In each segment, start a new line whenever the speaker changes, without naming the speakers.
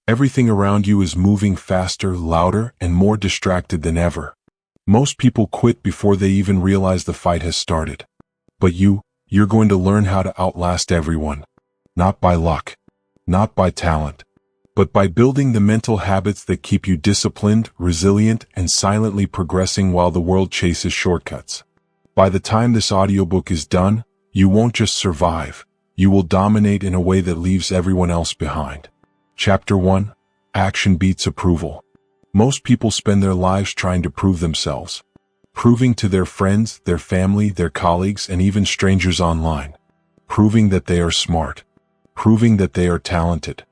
Everything around you is moving faster, louder, and more distracted than ever. Most people quit before they even realize the fight has started. But you're going to learn how to outlast everyone. Not by luck, not by talent, but by building the mental habits that keep you disciplined, resilient, and silently progressing while the world chases shortcuts. By the time this audiobook is done, you won't just survive, you will dominate in a way that leaves everyone else behind. Chapter 1: Action Beats Approval. Most people spend their lives trying to prove themselves, proving to their friends, their family, their colleagues, and even strangers online, proving that they are smart, proving that they are talented,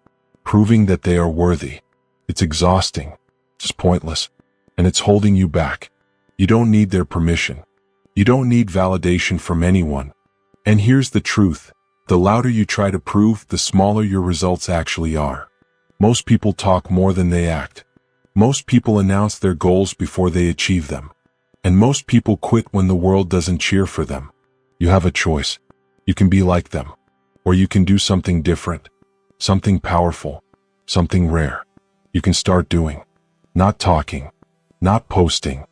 proving that they are worthy. It's exhausting, it's pointless, and it's holding you back. You don't need their permission. You don't need validation from anyone. And here's the truth: the louder you try to prove, the smaller your results actually are. Most people talk more than they act. Most people announce their goals before they achieve them. And most people quit when the world doesn't cheer for them. You have a choice. You can be like them, or you can do something different, something powerful, something rare. You can start doing, not talking, not posting,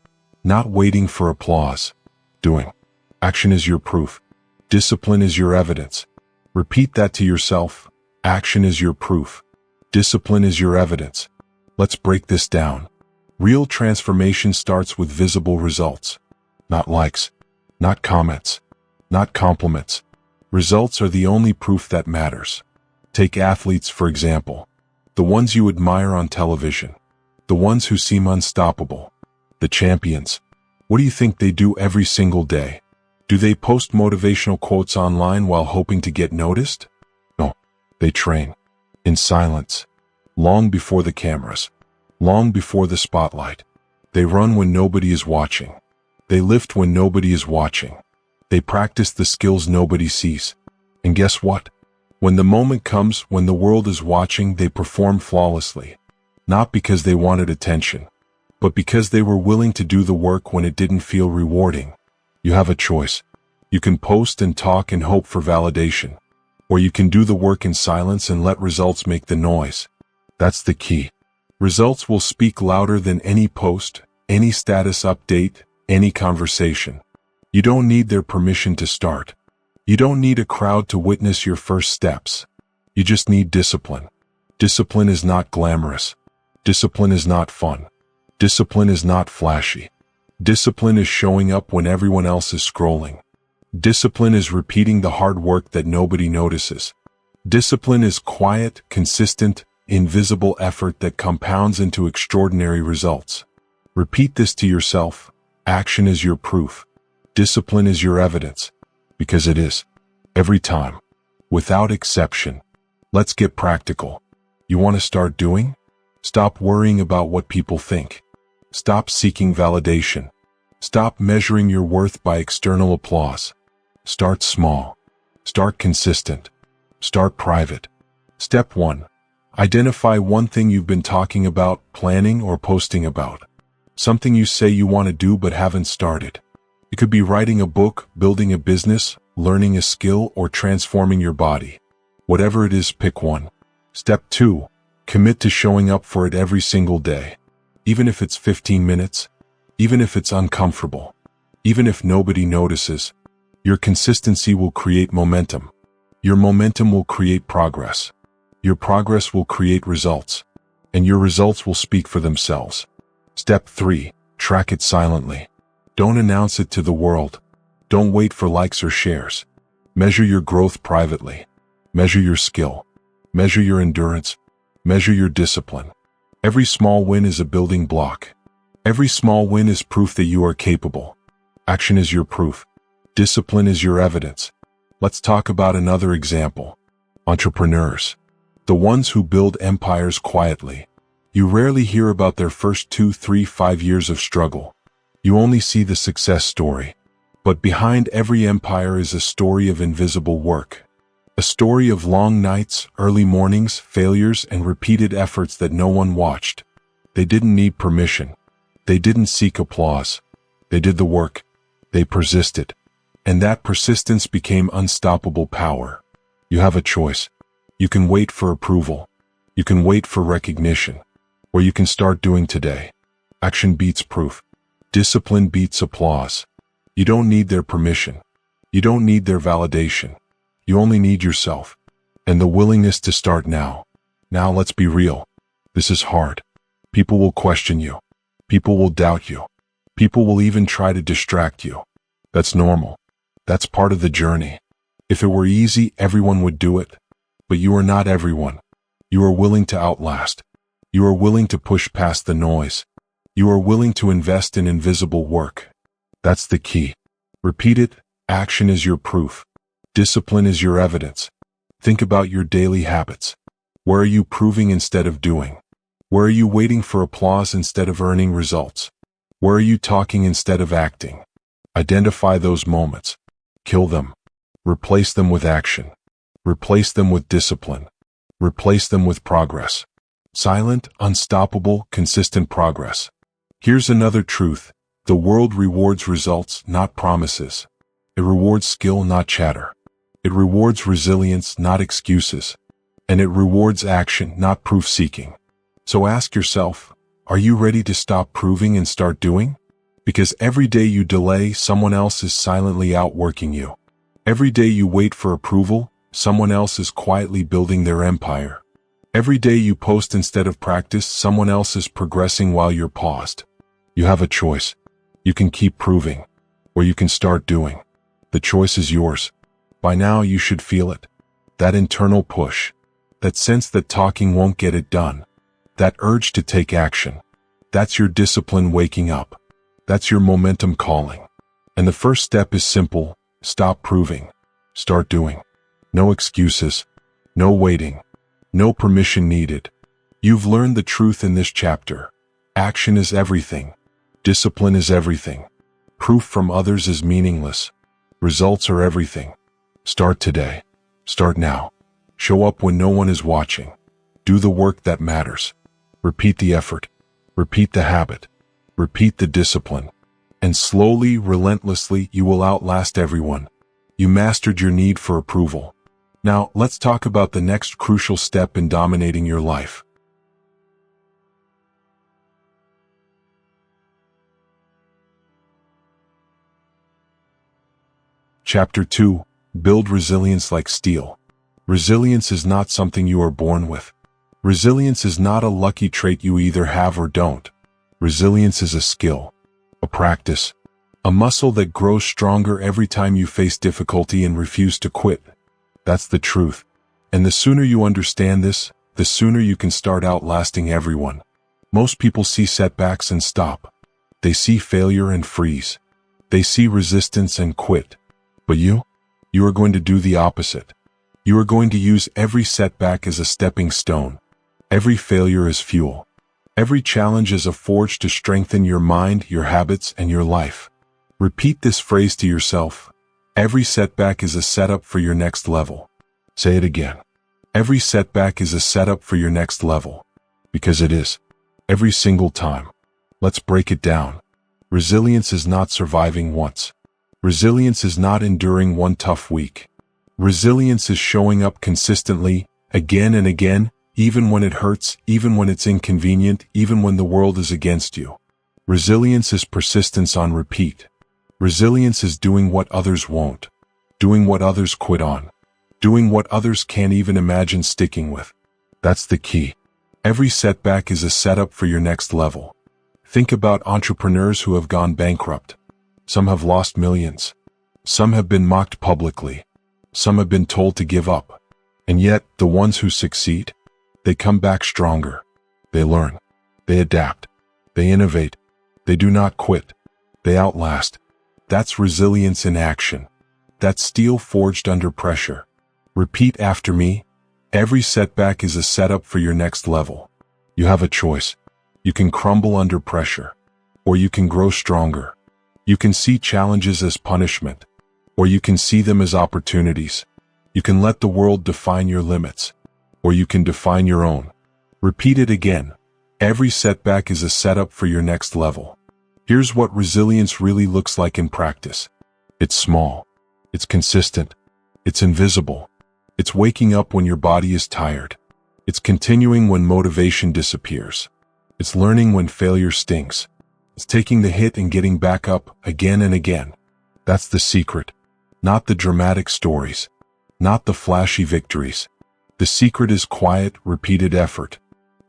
not waiting for applause. Doing. Action is your proof. Discipline is your evidence. Repeat that to yourself. Action is your proof. Discipline is your evidence. Let's break this down. Real transformation starts with visible results. Not likes, not comments, not compliments. Results are the only proof that matters. Take athletes, for example. The ones you admire on television. The ones who seem unstoppable. The champions. What do you think they do every single day? Do they post motivational quotes online while hoping to get noticed? No, they train. In silence. Long before the cameras. Long before the spotlight. They run when nobody is watching. They lift when nobody is watching. They practice the skills nobody sees. And guess what? When the moment comes, when the world is watching, they perform flawlessly. Not because they wanted attention, but because they were willing to do the work when it didn't feel rewarding. You have a choice. You can post and talk and hope for validation. Or you can do the work in silence and let results make the noise. That's the key. Results will speak louder than any post, any status update, any conversation. You don't need their permission to start. You don't need a crowd to witness your first steps. You just need discipline. Discipline is not glamorous. Discipline is not fun. Discipline is not flashy. Discipline is showing up when everyone else is scrolling. Discipline is repeating the hard work that nobody notices. Discipline is quiet, consistent, invisible effort that compounds into extraordinary results. Repeat this to yourself. Action is your proof. Discipline is your evidence. Because it is. Every time. Without exception. Let's get practical. You want to start doing? Stop worrying about what people think. Stop seeking validation. Stop measuring your worth by external applause. Start small. Start consistent. Start private. Step 1. Identify one thing you've been talking about, planning, or posting about. Something you say you want to do but haven't started. It could be writing a book, building a business, learning a skill, or transforming your body. Whatever it is, pick one. Step 2. Commit to showing up for it every single day. Even if it's 15 minutes, even if it's uncomfortable, even if nobody notices, your consistency will create momentum. Your momentum will create progress. Your progress will create results. And your results will speak for themselves. Step 3. Track it silently. Don't announce it to the world. Don't wait for likes or shares. Measure your growth privately. Measure your skill. Measure your endurance. Measure your discipline. Every small win is a building block. Every small win is proof that you are capable. Action is your proof. Discipline is your evidence. Let's talk about another example. Entrepreneurs. The ones who build empires quietly. You rarely hear about their first 2, 3, 5 years of struggle. You only see the success story. But behind every empire is a story of invisible work. A story of long nights, early mornings, failures, and repeated efforts that no one watched. They didn't need permission. They didn't seek applause. They did the work. They persisted. And that persistence became unstoppable power. You have a choice. You can wait for approval. You can wait for recognition, or you can start doing today. Action beats proof. Discipline beats applause. You don't need their permission. You don't need their validation. You only need yourself and the willingness to start now. Now let's be real. This is hard. People will question you. People will doubt you. People will even try to distract you. That's normal. That's part of the journey. If it were easy, everyone would do it. But you are not everyone. You are willing to outlast. You are willing to push past the noise. You are willing to invest in invisible work. That's the key. Repeat it. Action is your proof. Discipline is your evidence. Think about your daily habits. Where are you proving instead of doing? Where are you waiting for applause instead of earning results? Where are you talking instead of acting? Identify those moments. Kill them. Replace them with action. Replace them with discipline. Replace them with progress. Silent, unstoppable, consistent progress. Here's another truth. The world rewards results, not promises. It rewards skill, not chatter. It rewards resilience, not excuses. And it rewards action, not proof-seeking. So ask yourself, are you ready to stop proving and start doing? Because every day you delay, someone else is silently outworking you. Every day you wait for approval, someone else is quietly building their empire. Every day you post instead of practice, someone else is progressing while you're paused. You have a choice. You can keep proving, or you can start doing. The choice is yours. By now you should feel it. That internal push. That sense that talking won't get it done. That urge to take action. That's your discipline waking up. That's your momentum calling. And the first step is simple. Stop proving. Start doing. No excuses. No waiting. No permission needed. You've learned the truth in this chapter. Action is everything. Discipline is everything. Proof from others is meaningless. Results are everything. Start today. Start now. Show up when no one is watching. Do the work that matters. Repeat the effort. Repeat the habit. Repeat the discipline. And slowly, relentlessly, you will outlast everyone. You mastered your need for approval. Now, let's talk about the next crucial step in dominating your life. Chapter 2. Build resilience like steel. Resilience is not something you are born with. Resilience is not a lucky trait you either have or don't. Resilience is a skill, a practice, a muscle that grows stronger every time you face difficulty and refuse to quit. That's the truth. And the sooner you understand this, the sooner you can start outlasting everyone. Most people see setbacks and stop. They see failure and freeze. They see resistance and quit. But you are going to do the opposite. You are going to use every setback as a stepping stone. Every failure as fuel. Every challenge as a forge to strengthen your mind, your habits, and your life. Repeat this phrase to yourself. Every setback is a setup for your next level. Say it again. Every setback is a setup for your next level. Because it is. Every single time. Let's break it down. Resilience is not surviving once. Resilience is not enduring one tough week. Resilience is showing up consistently, again and again, even when it hurts, even when it's inconvenient, even when the world is against you. Resilience is persistence on repeat. Resilience is doing what others won't. Doing what others quit on. Doing what others can't even imagine sticking with. That's the key. Every setback is a setup for your next level. Think about entrepreneurs who have gone bankrupt. Some have lost millions. Some have been mocked publicly. Some have been told to give up. And yet, the ones who succeed, they come back stronger. They learn. They adapt. They innovate. They do not quit. They outlast. That's resilience in action. That's steel forged under pressure. Repeat after me. Every setback is a setup for your next level. You have a choice. You can crumble under pressure, or you can grow stronger. You can see challenges as punishment, or you can see them as opportunities. You can let the world define your limits, or you can define your own. Repeat it again. Every setback is a setup for your next level. Here's what resilience really looks like in practice. It's small. It's consistent. It's invisible. It's waking up when your body is tired. It's continuing when motivation disappears. It's learning when failure stings. It's taking the hit and getting back up again and again. That's the secret. Not the dramatic stories. Not the flashy victories. The secret is quiet, repeated effort.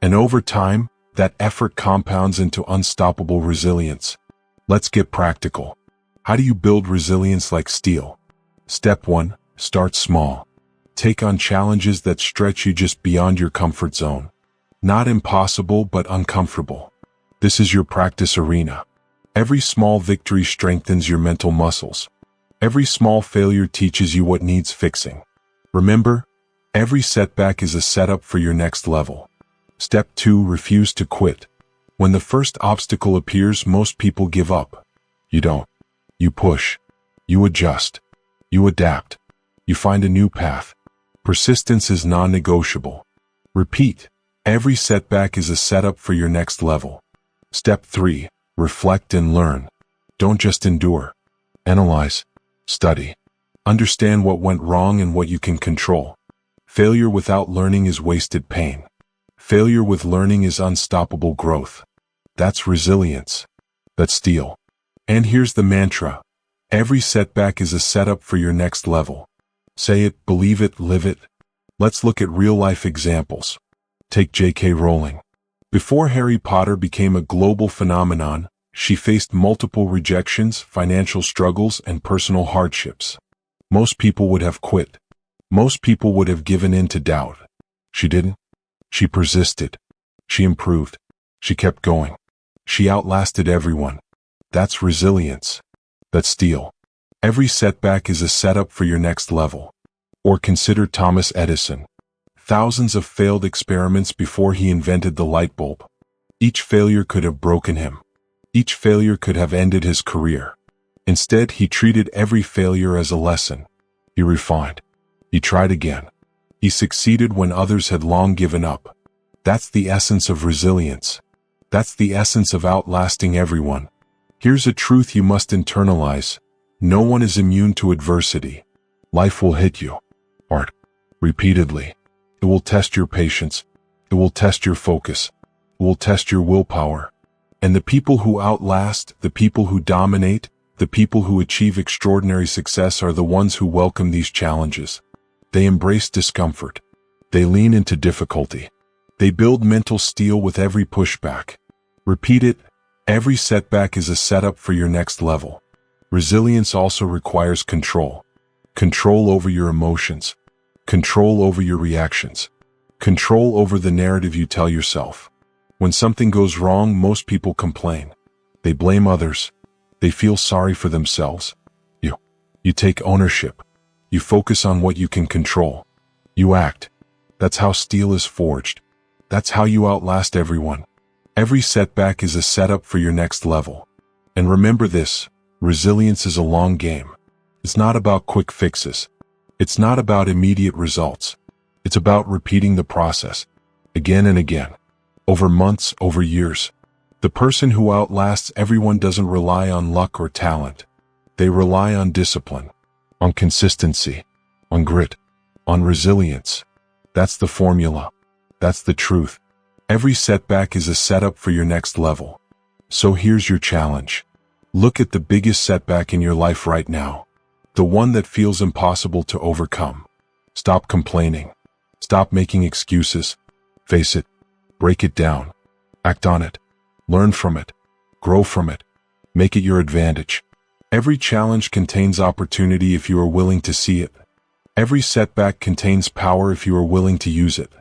And over time, that effort compounds into unstoppable resilience. Let's get practical. How do you build resilience like steel? Step 1. Start small. Take on challenges that stretch you just beyond your comfort zone. Not impossible, but uncomfortable. This is your practice arena. Every small victory strengthens your mental muscles. Every small failure teaches you what needs fixing. Remember, every setback is a setup for your next level. Step 2. Refuse to quit. When the first obstacle appears, most people give up. You don't. You push. You adjust. You adapt. You find a new path. Persistence is non-negotiable. Repeat. Every setback is a setup for your next level. Step 3. Reflect and learn. Don't just endure. Analyze. Study. Understand what went wrong and what you can control. Failure without learning is wasted pain. Failure with learning is unstoppable growth. That's resilience. That's steel. And here's the mantra. Every setback is a setup for your next level. Say it, believe it, live it. Let's look at real-life examples. Take J.K. Rowling. Before Harry Potter became a global phenomenon, she faced multiple rejections, financial struggles, and personal hardships. Most people would have quit. Most people would have given in to doubt. She didn't. She persisted. She improved. She kept going. She outlasted everyone. That's resilience. That's steel. Every setback is a setup for your next level. Or consider Thomas Edison. Thousands of failed experiments before he invented the light bulb. Each failure could have broken him. Each failure could have ended his career. Instead, he treated every failure as a lesson. He refined. He tried again. He succeeded when others had long given up. That's the essence of resilience. That's the essence of outlasting everyone. Here's a truth you must internalize. No one is immune to adversity. Life will hit you hard, repeatedly. It will test your patience. It will test your focus. It will test your willpower. And the people who outlast, the people who dominate, the people who achieve extraordinary success are the ones who welcome these challenges. They embrace discomfort. They lean into difficulty. They build mental steel with every pushback. Repeat it. Every setback is a setup for your next level. Resilience also requires control. Control over your emotions. Control over your reactions. Control over the narrative you tell yourself. When something goes wrong, most people complain. They blame others. They feel sorry for themselves. You take ownership. You focus on what you can control. You act. That's how steel is forged. That's how you outlast everyone. Every setback is a setup for your next level. And remember this, resilience is a long game. It's not about quick fixes. It's not about immediate results. It's about repeating the process, again and again, over months, over years. The person who outlasts everyone doesn't rely on luck or talent. They rely on discipline, on consistency, on grit, on resilience. That's the formula. That's the truth. Every setback is a setup for your next level. So here's your challenge. Look at the biggest setback in your life right now. The one that feels impossible to overcome. Stop complaining. Stop making excuses. Face it. Break it down. Act on it. Learn from it. Grow from it. Make it your advantage. Every challenge contains opportunity if you are willing to see it. Every setback contains power if you are willing to use it.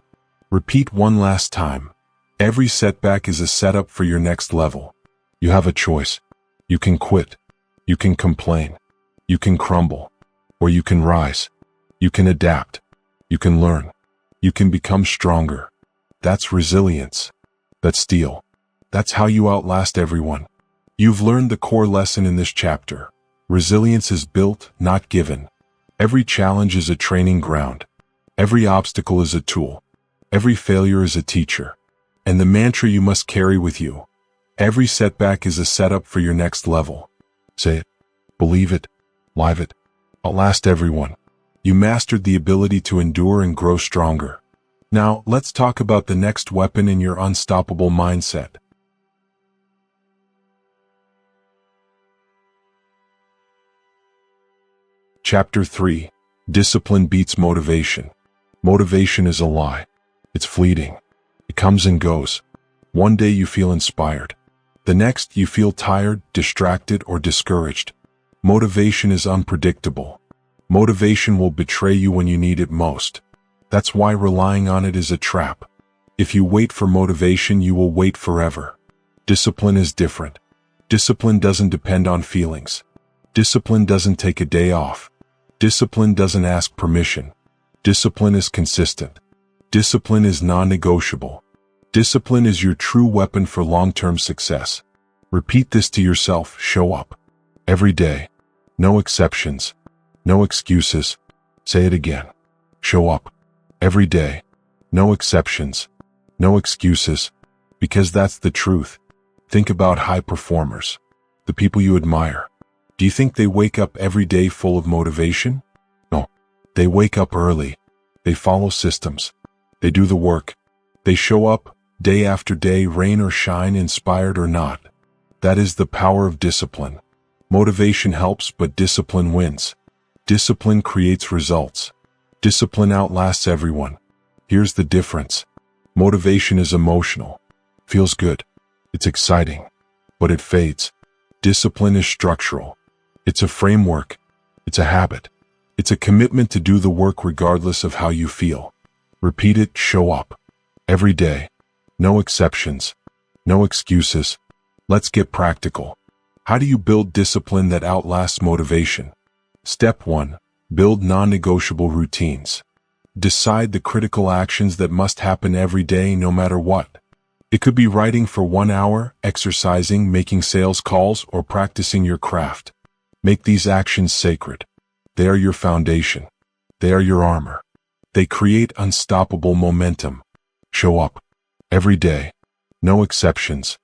Repeat one last time. Every setback is a setup for your next level. You have a choice. You can quit. You can complain. You can crumble. Or you can rise. You can adapt. You can learn. You can become stronger. That's resilience. That's steel. That's how you outlast everyone. You've learned the core lesson in this chapter. Resilience is built, not given. Every challenge is a training ground. Every obstacle is a tool. Every failure is a teacher. And the mantra you must carry with you. Every setback is a setup for your next level. Say it. Believe it. Live it. Outlast everyone. You mastered the ability to endure and grow stronger. Now, let's talk about the next weapon in your unstoppable mindset. Chapter 3. Discipline beats motivation. Motivation is a lie. It's fleeting. It comes and goes. One day you feel inspired. The next you feel tired, distracted, or discouraged. Motivation is unpredictable. Motivation will betray you when you need it most. That's why relying on it is a trap. If you wait for motivation, you will wait forever. Discipline is different. Discipline doesn't depend on feelings. Discipline doesn't take a day off. Discipline doesn't ask permission. Discipline is consistent. Discipline is non-negotiable. Discipline is your true weapon for long-term success. Repeat this to yourself. Show up. Every day. No exceptions. No excuses. Say it again. Show up. Every day. No exceptions. No excuses. Because that's the truth. Think about high performers. The people you admire. Do you think they wake up every day full of motivation? No. They wake up early. They follow systems. They do the work. They show up, day after day, rain or shine, inspired or not. That is the power of discipline. Motivation helps, but discipline wins. Discipline creates results. Discipline outlasts everyone. Here's the difference. Motivation is emotional. Feels good. It's exciting. But it fades. Discipline is structural. It's a framework. It's a habit. It's a commitment to do the work regardless of how you feel. Repeat it. Show up. Every day. No exceptions. No excuses. Let's get practical. How do you build discipline that outlasts motivation? Step 1. Build non-negotiable routines. Decide the critical actions that must happen every day no matter what. It could be writing for 1 hour, exercising, making sales calls, or practicing your craft. Make these actions sacred. They are your foundation. They are your armor. They create unstoppable momentum. Show up. Every day. No exceptions.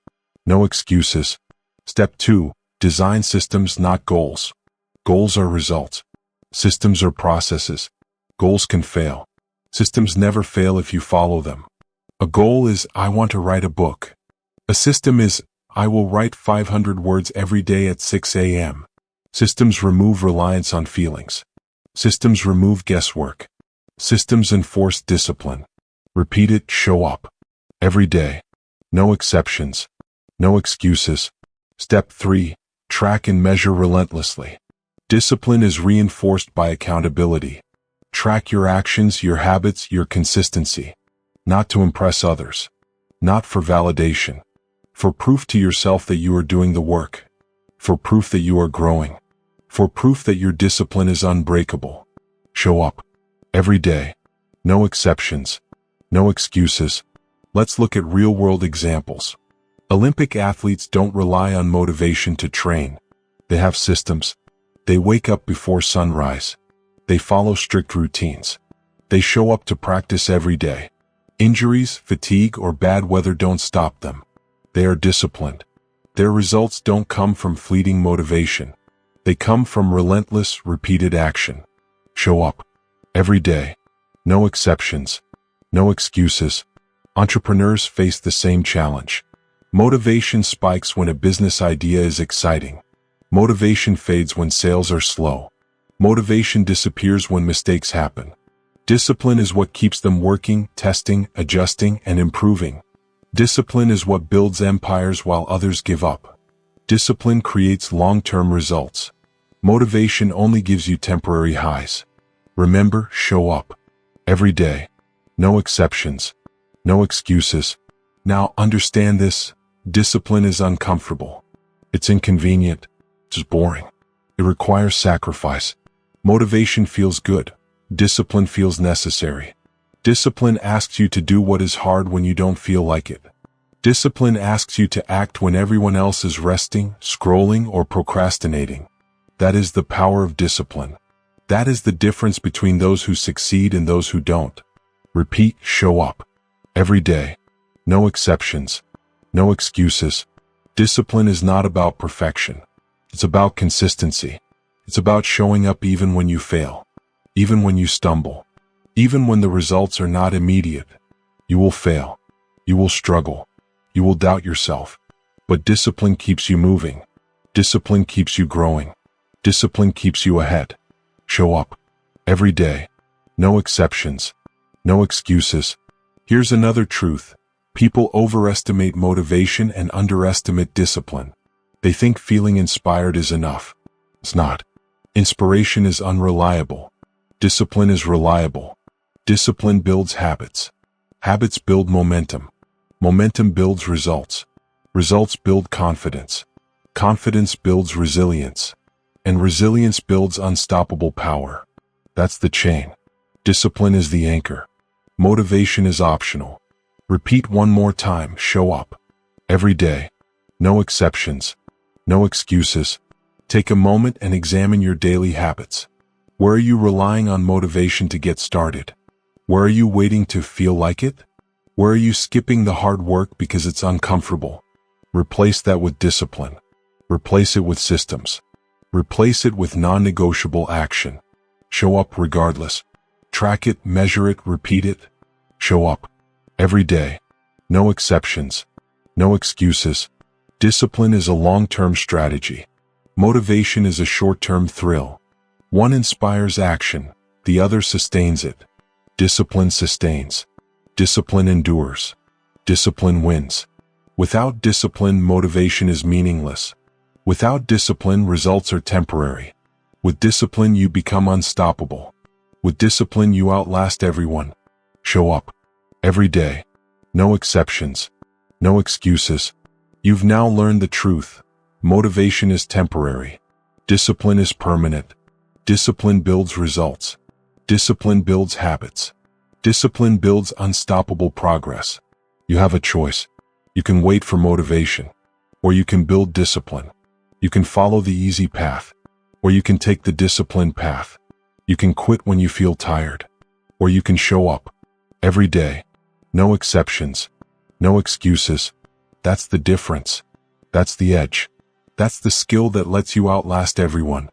No excuses. Step 2. Design systems, not goals. Goals are results. Systems are processes. Goals can fail. Systems never fail if you follow them. A goal is, I want to write a book. A system is, I will write 500 words every day at 6 a.m. Systems remove reliance on feelings. Systems remove guesswork. Systems enforce discipline. Repeat it. Show up. Every day. No exceptions. No excuses. Step 3. Track and measure relentlessly. Discipline is reinforced by accountability. Track your actions, your habits, your consistency. Not to impress others. Not for validation. For proof to yourself that you are doing the work. For proof that you are growing. For proof that your discipline is unbreakable. Show up. Every day. No exceptions. No excuses. Let's look at real-world examples. Olympic athletes don't rely on motivation to train. They have systems. They wake up before sunrise. They follow strict routines. They show up to practice every day. Injuries, fatigue, or bad weather don't stop them. They are disciplined. Their results don't come from fleeting motivation. They come from relentless, repeated action. Show up. Every day. No exceptions. No excuses. Entrepreneurs face the same challenge. Motivation spikes when a business idea is exciting. Motivation fades when sales are slow. Motivation disappears when mistakes happen. Discipline is what keeps them working, testing, adjusting, and improving. Discipline is what builds empires while others give up. Discipline creates long-term results. Motivation only gives you temporary highs. Remember, show up. Every day. No exceptions. No excuses. Now understand this. Discipline is uncomfortable. It's inconvenient. It's boring. It requires sacrifice. Motivation feels good. Discipline feels necessary. Discipline asks you to do what is hard when you don't feel like it. Discipline asks you to act when everyone else is resting, scrolling, or procrastinating. That is the power of discipline. That is the difference between those who succeed and those who don't. Repeat, show up. Every day. No exceptions. No excuses. Discipline is not about perfection. It's about consistency. It's about showing up even when you fail. Even when you stumble. Even when the results are not immediate. You will fail. You will struggle. You will doubt yourself. But discipline keeps you moving. Discipline keeps you growing. Discipline keeps you ahead. Show up. Every day. No exceptions. No excuses. Here's another truth. People overestimate motivation and underestimate discipline. They think feeling inspired is enough. It's not. Inspiration is unreliable. Discipline is reliable. Discipline builds habits. Habits build momentum. Momentum builds results. Results build confidence. Confidence builds resilience. And resilience builds unstoppable power. That's the chain. Discipline is the anchor. Motivation is optional. Repeat one more time. Show up. Every day. No exceptions. No excuses. Take a moment and examine your daily habits. Where are you relying on motivation to get started? Where are you waiting to feel like it? Where are you skipping the hard work because it's uncomfortable? Replace that with discipline. Replace it with systems. Replace it with non-negotiable action. Show up regardless. Track it, measure it, repeat it. Show up. Every day. No exceptions. No excuses. Discipline is a long-term strategy. Motivation is a short-term thrill. One inspires action, the other sustains it. Discipline sustains. Discipline endures. Discipline wins. Without discipline, motivation is meaningless. Without discipline, results are temporary. With discipline, you become unstoppable. With discipline, you outlast everyone. Show up. Every day. No exceptions. No excuses. You've now learned the truth. Motivation is temporary. Discipline is permanent. Discipline builds results. Discipline builds habits. Discipline builds unstoppable progress. You have a choice. You can wait for motivation, or you can build discipline. You can follow the easy path, or you can take the disciplined path. You can quit when you feel tired, or you can show up. Every day. No exceptions. No excuses. That's the difference. That's the edge. That's the skill that lets you outlast everyone.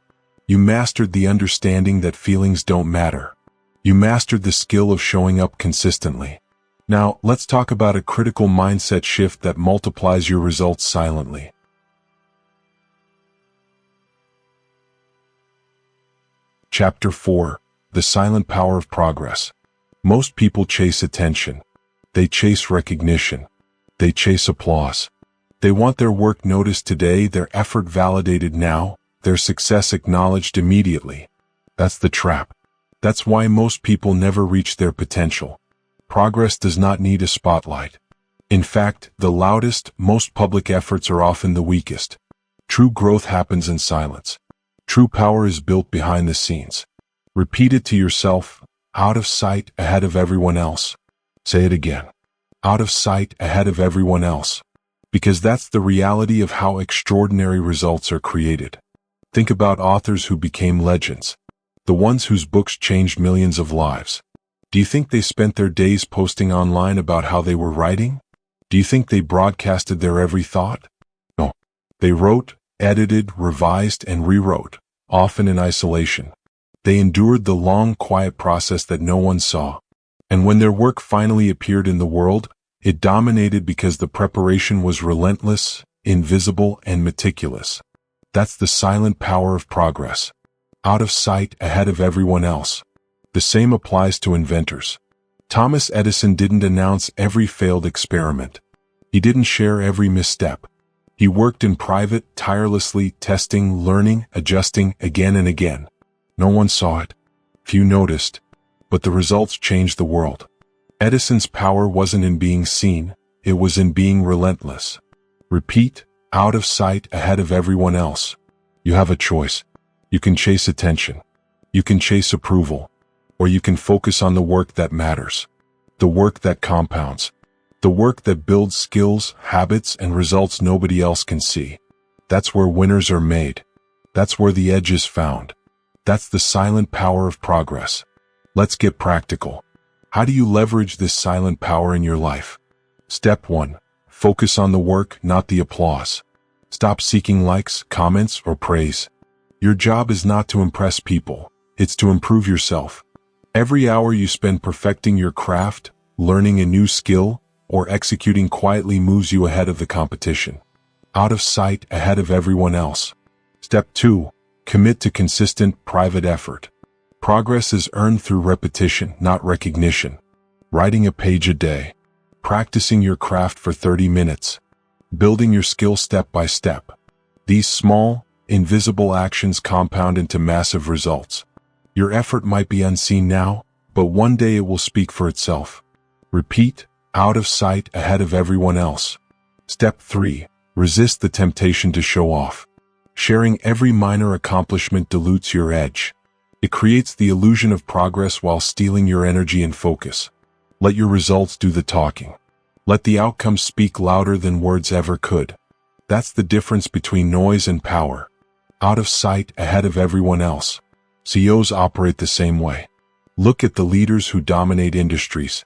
You mastered the understanding that feelings don't matter. You mastered the skill of showing up consistently. Now, let's talk about a critical mindset shift that multiplies your results silently. Chapter 4. The Silent Power of Progress. Most people chase attention. They chase recognition. They chase applause. They want their work noticed today, their effort validated now, their success acknowledged immediately. That's the trap. That's why most people never reach their potential. Progress does not need a spotlight. In fact, the loudest, most public efforts are often the weakest. True growth happens in silence. True power is built behind the scenes. Repeat it to yourself, out of sight, ahead of everyone else. Say it again. Out of sight, ahead of everyone else. Because that's the reality of how extraordinary results are created. Think about authors who became legends. The ones whose books changed millions of lives. Do you think they spent their days posting online about how they were writing? Do you think they broadcasted their every thought? No. They wrote, edited, revised, and rewrote, often in isolation. They endured the long, quiet process that no one saw. And when their work finally appeared in the world, it dominated because the preparation was relentless, invisible, and meticulous. That's the silent power of progress. Out of sight, ahead of everyone else. The same applies to inventors. Thomas Edison didn't announce every failed experiment. He didn't share every misstep. He worked in private, tirelessly, testing, learning, adjusting again and again. No one saw it. Few noticed. But the results changed the world. Edison's power wasn't in being seen, it was in being relentless. Repeat, out of sight, ahead of everyone else. You have a choice. You can chase attention. You can chase approval. Or you can focus on the work that matters. The work that compounds. The work that builds skills, habits, and results nobody else can see. That's where winners are made. That's where the edge is found. That's the silent power of progress. Let's get practical. How do you leverage this silent power in your life? Step 1. Focus on the work, not the applause. Stop seeking likes, comments, or praise. Your job is not to impress people. It's to improve yourself. Every hour you spend perfecting your craft, learning a new skill, or executing quietly moves you ahead of the competition. Out of sight, ahead of everyone else. Step 2. Commit to consistent, private effort. Progress is earned through repetition, not recognition. Writing a page a day. Practicing your craft for 30 minutes. Building your skill step by step. These small, invisible actions compound into massive results. Your effort might be unseen now, but one day it will speak for itself. Repeat, out of sight, ahead of everyone else. Step 3. Resist the temptation to show off. Sharing every minor accomplishment dilutes your edge. It creates the illusion of progress while stealing your energy and focus. Let your results do the talking. Let the outcomes speak louder than words ever could. That's the difference between noise and power. Out of sight, ahead of everyone else. CEOs operate the same way. Look at the leaders who dominate industries.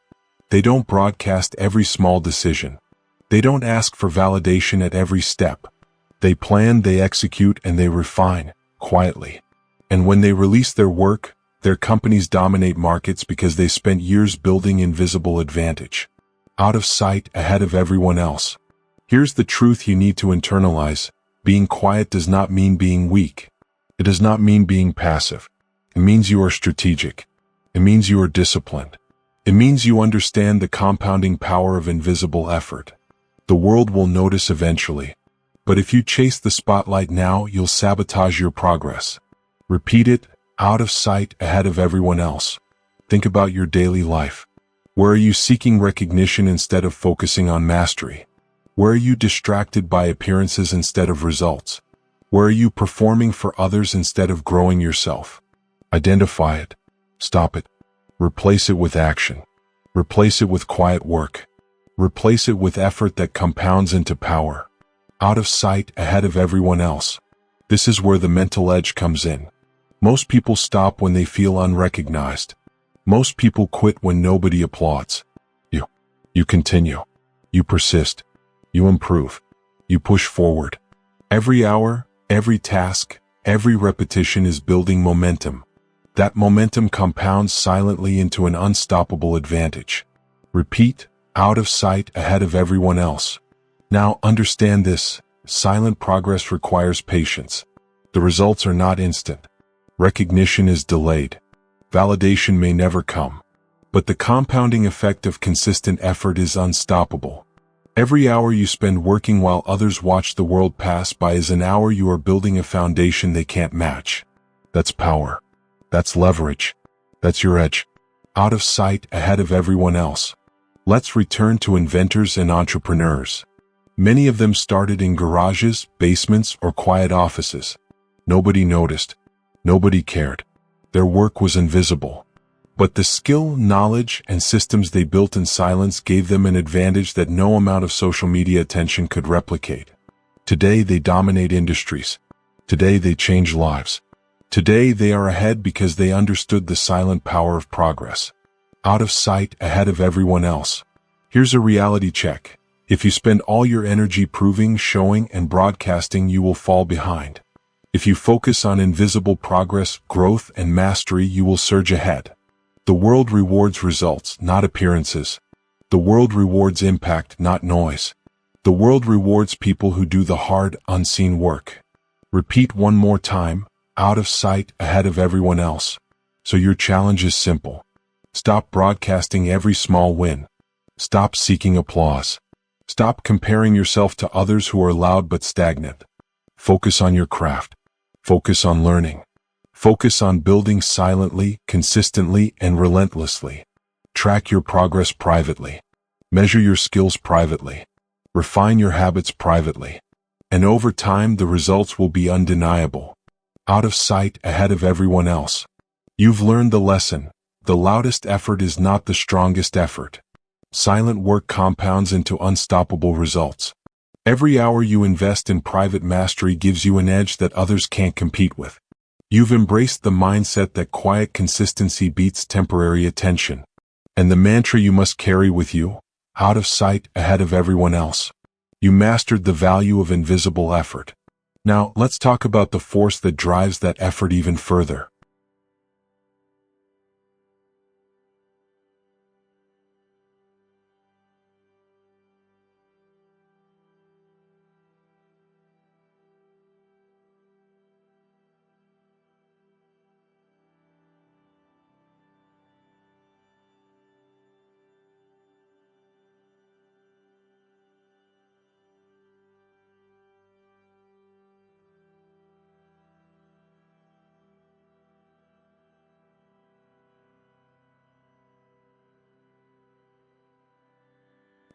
They don't broadcast every small decision. They don't ask for validation at every step. They plan, they execute, and they refine, quietly. And when they release their work, their companies dominate markets because they spent years building invisible advantage. Out of sight, ahead of everyone else. Here's the truth you need to internalize. Being quiet does not mean being weak. It does not mean being passive. It means you are strategic. It means you are disciplined. It means you understand the compounding power of invisible effort. The world will notice eventually. But if you chase the spotlight now, you'll sabotage your progress. Repeat it, out of sight, ahead of everyone else. Think about your daily life. Where are you seeking recognition instead of focusing on mastery? Where are you distracted by appearances instead of results? Where are you performing for others instead of growing yourself? Identify it. Stop it. Replace it with action. Replace it with quiet work. Replace it with effort that compounds into power. Out of sight, ahead of everyone else. This is where the mental edge comes in. Most people stop when they feel unrecognized. Most people quit when nobody applauds. You continue. You persist. You improve. You push forward. Every hour, every task, every repetition is building momentum. That momentum compounds silently into an unstoppable advantage. Repeat, out of sight, ahead of everyone else. Now understand this, silent progress requires patience. The results are not instant. Recognition is delayed. Validation may never come. But the compounding effect of consistent effort is unstoppable. Every hour you spend working while others watch the world pass by is an hour you are building a foundation they can't match. That's power. That's leverage. That's your edge. Out of sight, ahead of everyone else. Let's return to inventors and entrepreneurs. Many of them started in garages, basements, or quiet offices. Nobody noticed. Nobody cared. Their work was invisible. But the skill, knowledge, and systems they built in silence gave them an advantage that no amount of social media attention could replicate. Today they dominate industries. Today they change lives. Today they are ahead because they understood the silent power of progress. Out of sight, ahead of everyone else. Here's a reality check. If you spend all your energy proving, showing, and broadcasting, you will fall behind. If you focus on invisible progress, growth, and mastery, you will surge ahead. The world rewards results, not appearances. The world rewards impact, not noise. The world rewards people who do the hard, unseen work. Repeat one more time, out of sight, ahead of everyone else. So your challenge is simple. Stop broadcasting every small win. Stop seeking applause. Stop comparing yourself to others who are loud but stagnant. Focus on your craft. Focus on learning. Focus on building silently, consistently, and relentlessly. Track your progress privately. Measure your skills privately. Refine your habits privately. And over time, the results will be undeniable. Out of sight, ahead of everyone else. You've learned the lesson. The loudest effort is not the strongest effort. Silent work compounds into unstoppable results. Every hour you invest in private mastery gives you an edge that others can't compete with. You've embraced the mindset that quiet consistency beats temporary attention. And the mantra you must carry with you, out of sight, ahead of everyone else. You mastered the value of invisible effort. Now, let's talk about the force that drives that effort even further.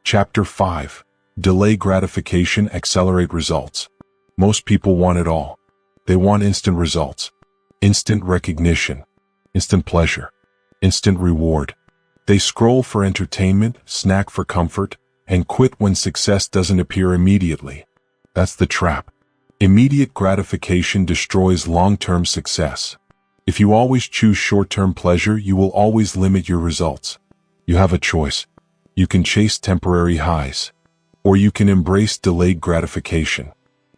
Chapter 5. Delay gratification, accelerate results. Most people want it all. They want instant results, instant recognition, instant pleasure, instant reward. They scroll for entertainment, snack for comfort, and quit when success doesn't appear immediately. That's the trap. Immediate gratification destroys long-term success. If you always choose short-term pleasure, you will always limit your results. You have a choice. You can chase temporary highs, or you can embrace delayed gratification.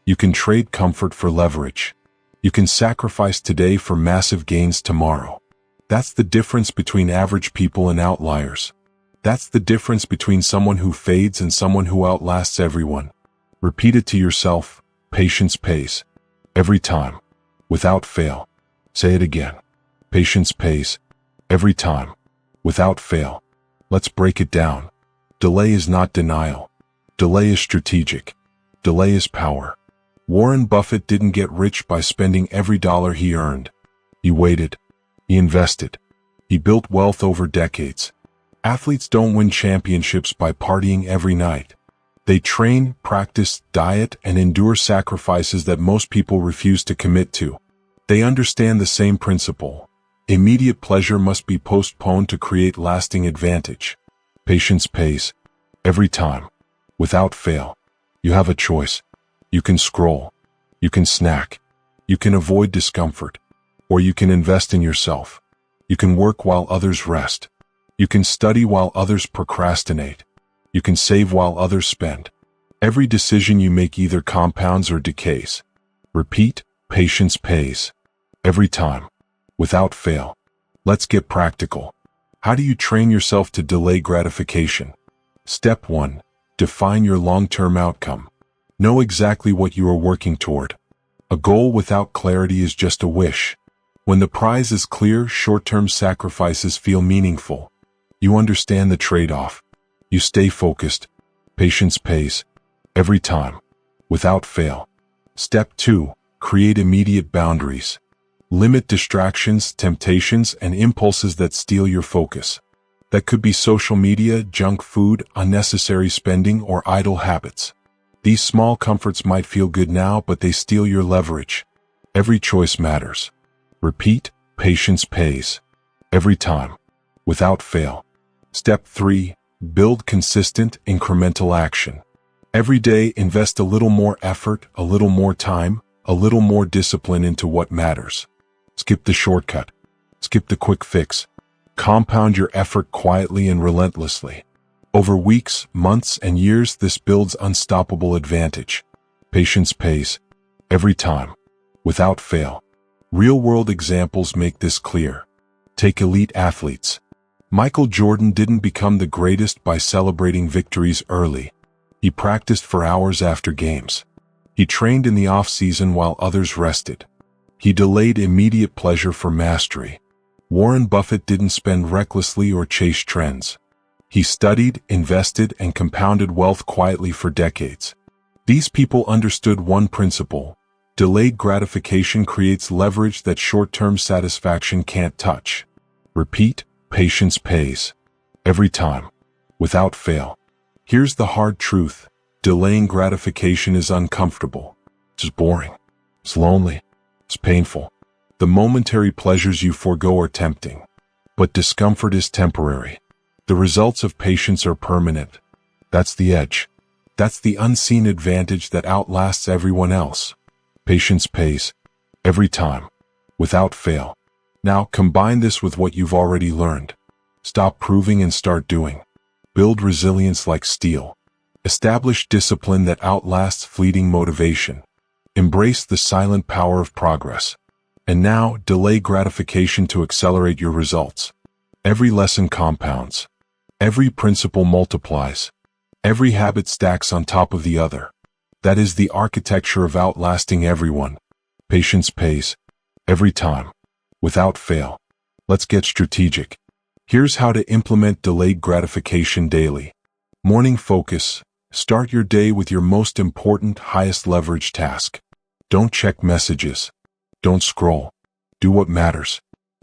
You can trade comfort for leverage. You can sacrifice today for massive gains tomorrow. That's the difference between average people and outliers. That's the difference between someone who fades and someone who outlasts everyone. Repeat it to yourself. Patience pays. Every time. Without fail. Say it again. Patience pays. Every time. Without fail. Let's break it down. Delay is not denial. Delay is strategic. Delay is power. Warren Buffett didn't get rich by spending every dollar he earned. He waited. He invested. He built wealth over decades. Athletes don't win championships by partying every night. They train, practice, diet, and endure sacrifices that most people refuse to commit to. They understand the same principle. Immediate pleasure must be postponed to create lasting advantage. Patience pays. Every time. Without fail. You have a choice. You can scroll. You can snack. You can avoid discomfort. Or you can invest in yourself. You can work while others rest. You can study while others procrastinate. You can save while others spend. Every decision you make either compounds or decays. Repeat, patience pays. Every time. Without fail. Let's get practical. How do you train yourself to delay gratification? Step 1. Define your long-term outcome. Know exactly what you are working toward. A goal without clarity is just a wish. When the prize is clear, short-term sacrifices feel meaningful. You understand the trade-off. You stay focused. Patience pays. Every time. Without fail. Step 2. Create immediate boundaries. Limit distractions, temptations, and impulses that steal your focus. That could be social media, junk food, unnecessary spending, or idle habits. These small comforts might feel good now, but they steal your leverage. Every choice matters. Repeat, patience pays. Every time. Without fail. Step 3. Build consistent, incremental action. Every day, invest a little more effort, a little more time, a little more discipline into what matters. Skip the shortcut. Skip the quick fix. Compound your effort quietly and relentlessly. Over weeks, months, and years, this builds unstoppable advantage. Patience pays. Every time. Without fail. Real-world examples make this clear. Take elite athletes. Michael Jordan didn't become the greatest by celebrating victories early. He practiced for hours after games. He trained in the off-season while others rested. He delayed immediate pleasure for mastery. Warren Buffett didn't spend recklessly or chase trends. He studied, invested, and compounded wealth quietly for decades. These people understood one principle. Delayed gratification creates leverage that short-term satisfaction can't touch. Repeat, patience pays. Every time. Without fail. Here's the hard truth. Delaying gratification is uncomfortable. It's boring. It's lonely. It's painful. The momentary pleasures you forego are tempting. But discomfort is temporary. The results of patience are permanent. That's the edge. That's the unseen advantage that outlasts everyone else. Patience pays. Every time. Without fail. Now combine this with what you've already learned. Stop proving and start doing. Build resilience like steel. Establish discipline that outlasts fleeting motivation. Embrace the silent power of progress. And now, delay gratification to accelerate your results. Every lesson compounds. Every principle multiplies. Every habit stacks on top of the other. That is the architecture of outlasting everyone. Patience pays. Every time. Without fail. Let's get strategic. Here's how to implement delayed gratification daily. Morning focus. Start your day with your most important, highest leverage task. Don't check messages. Don't scroll. Do what matters.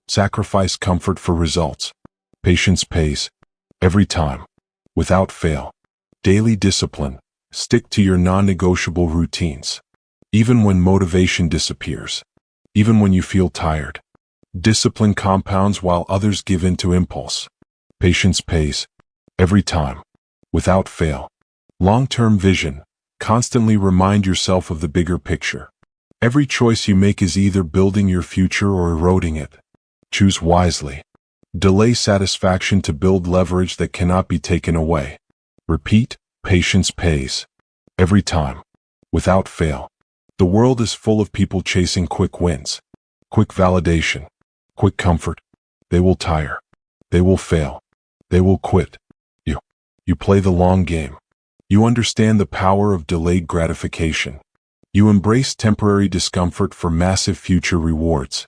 Sacrifice comfort for results. Patience pays. Every time. Without fail. Daily discipline. Stick to your non-negotiable routines. Even when motivation disappears. Even when you feel tired. Discipline compounds while others give in to impulse. Patience pays. Every time. Without fail. Long-term vision. Constantly remind yourself of the bigger picture. Every choice you make is either building your future or eroding it. Choose wisely. Delay satisfaction to build leverage that cannot be taken away. Repeat, patience pays. Every time. Without fail. The world is full of people chasing quick wins. Quick validation. Quick comfort. They will tire. They will fail. They will quit. You play the long game. You understand the power of delayed gratification. You embrace temporary discomfort for massive future rewards.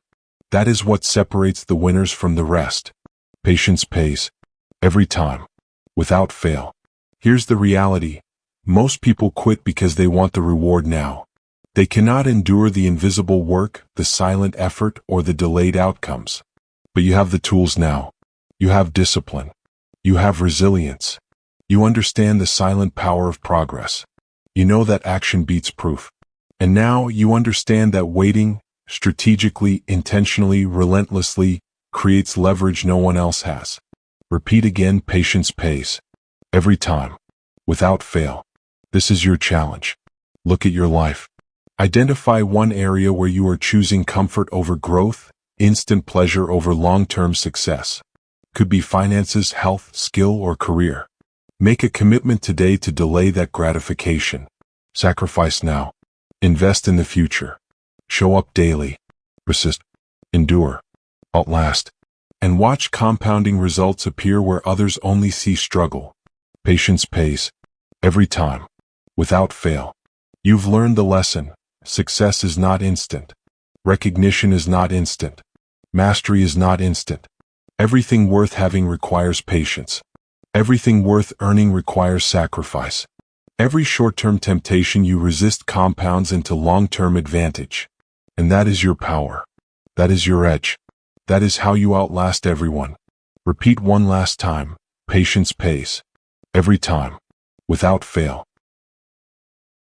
That is what separates the winners from the rest. Patience pays. Every time. Without fail. Here's the reality. Most people quit because they want the reward now. They cannot endure the invisible work, the silent effort, or the delayed outcomes. But you have the tools now. You have discipline. You have resilience. You understand the silent power of progress. You know that action beats proof. And now you understand that waiting, strategically, intentionally, relentlessly, creates leverage no one else has. Repeat again, patience pays. Every time. Without fail. This is your challenge. Look at your life. Identify one area where you are choosing comfort over growth, instant pleasure over long-term success. Could be finances, health, skill, or career. Make a commitment today to delay that gratification. Sacrifice now. Invest in the future. Show up daily. Persist. Endure. Outlast. And watch compounding results appear where others only see struggle. Patience pays. Every time. Without fail. You've learned the lesson. Success is not instant. Recognition is not instant. Mastery is not instant. Everything worth having requires patience. Everything worth earning requires sacrifice. Every short-term temptation you resist compounds into long-term advantage. And that is your power. That is your edge. That is how you outlast everyone. Repeat one last time. Patience pays. Every time. Without fail.